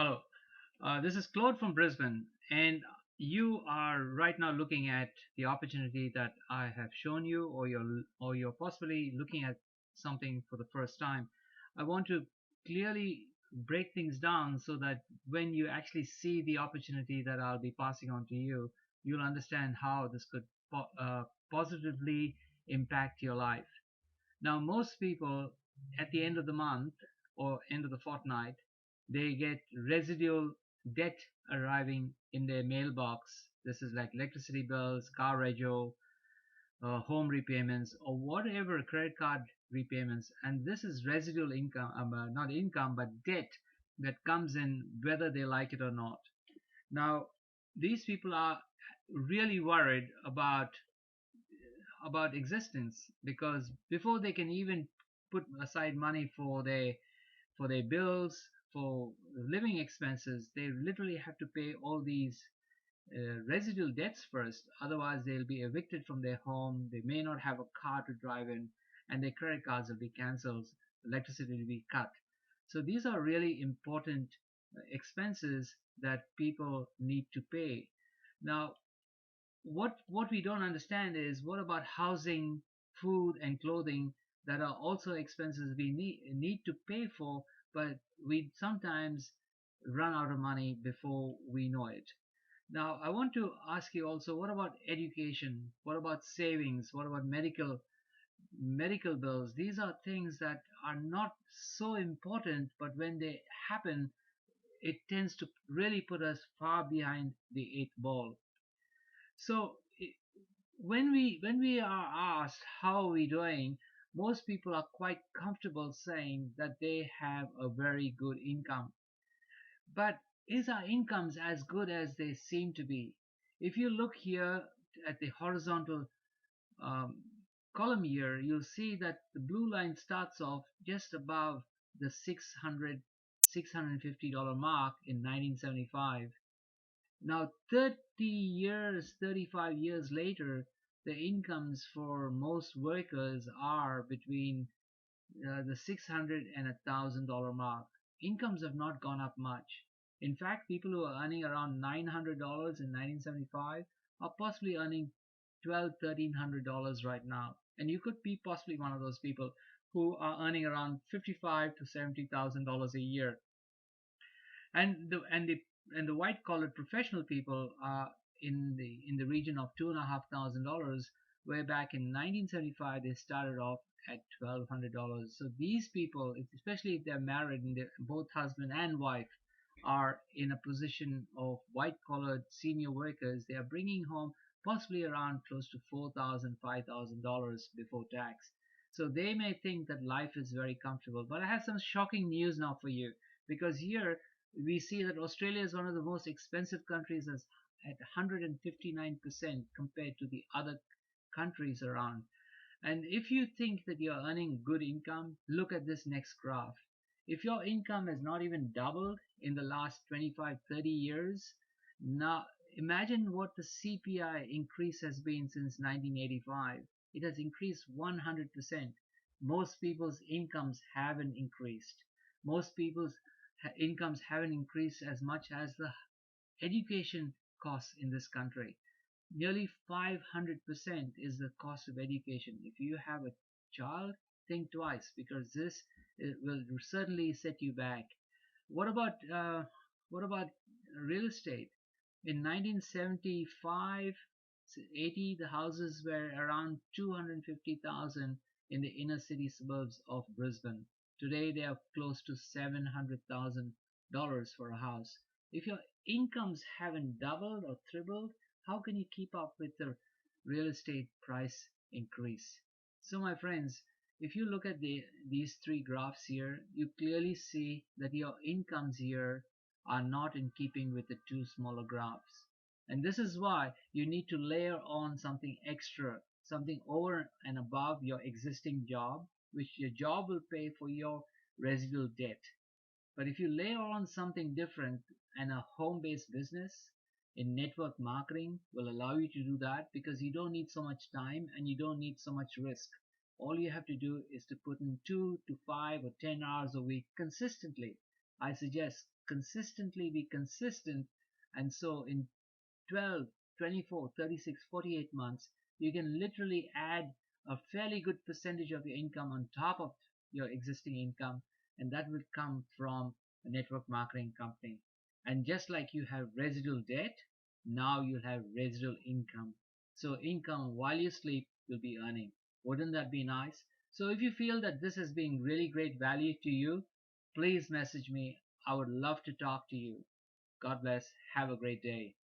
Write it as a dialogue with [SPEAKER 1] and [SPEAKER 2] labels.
[SPEAKER 1] Hello, this is Claude from Brisbane, and you are right now looking at the opportunity that I have shown you, or you're possibly looking at something for the first time. I want to clearly break things down so that when you actually see the opportunity that I'll be passing on to you, you'll understand how this could positively impact your life. Now, most people at the end of the month or end of the fortnight, they get residual debt arriving in their mailbox. This is like electricity bills, car rego, home repayments, or whatever credit card repayments. And this is residual income, not income, but debt that comes in whether they like it or not. Now, these people are really worried about existence because before they can even put aside money for their bills, for living expenses, they literally have to pay all these residual debts first. Otherwise, they'll be evicted from their home. They may not have a car to drive in, and their credit cards will be cancelled. Electricity will be cut. So these are really important expenses that people need to pay. Now, what we don't understand is what about housing, food, and clothing that are also expenses we need to pay for, but we sometimes run out of money before we know it. Now, I want to ask you also, what about education? What about savings? What about medical bills? These are things that are not so important, but when they happen, it tends to really put us far behind the eighth ball. So when we are asked how are we doing, most people are quite comfortable saying that they have a very good income. But is our incomes as good as they seem to be? If you look here at the horizontal um, column here, you'll see that the blue line starts off just above the $650 mark in 1975. Now, 30 years, 35 years later, the incomes for most workers are between the 600 and $1,000 mark. Incomes have not gone up much. In fact, people who are earning around $900 in 1975 are possibly earning $1,200, $1,300 right now. And you could be possibly one of those people who are earning around 55 to $70,000 a year. And the white collar professional people are in the region of $2,500, where back in 1975 they started off at $1,200. So these people, especially if they're married and they're both husband and wife are in a position of white collared senior workers, they are bringing home possibly around close to $4,000, $5,000 before tax. So they may think that life is very comfortable. But I have some shocking news now for you, because here we see that Australia is one of the most expensive countries at 159% compared to the other countries around. And if you think that you're earning good income, look at this next graph. If your income has not even doubled in the last 25, 30 years, now imagine what the CPI increase has been since 1985. It has increased 100%. Most people's incomes haven't increased. Most people's incomes haven't increased as much as the education costs in this country. Nearly 500% is the cost of education. If you have a child, think twice, because this will certainly set you back. What about uh, what about real estate? In 1975, 80, the houses were around 250,000 in the inner city suburbs of Brisbane. Today they are close to $700,000 for a house. If your incomes haven't doubled or tripled, how can you keep up with the real estate price increase? So my friends, if you look at these three graphs here, you clearly see that your incomes here are not in keeping with the two smaller graphs. And this is why you need to layer on something extra, something over and above your existing job, which your job will pay for your residual debt. But if you layer on something different, and a home-based business in network marketing will allow you to do that, because you don't need so much time and you don't need so much risk. All you have to do is to put in 2 to 5 or 10 hours a week consistently. I suggest consistently be consistent. And so in 12, 24, 36, 48 months, you can literally add a fairly good percentage of your income on top of your existing income, and that will come from a network marketing company. And just like you have residual debt, now you'll have residual income. So income while you sleep, you'll be earning. Wouldn't that be nice? So if you feel that this has been really great value to you, please message me. I would love to talk to you. God bless. Have a great day.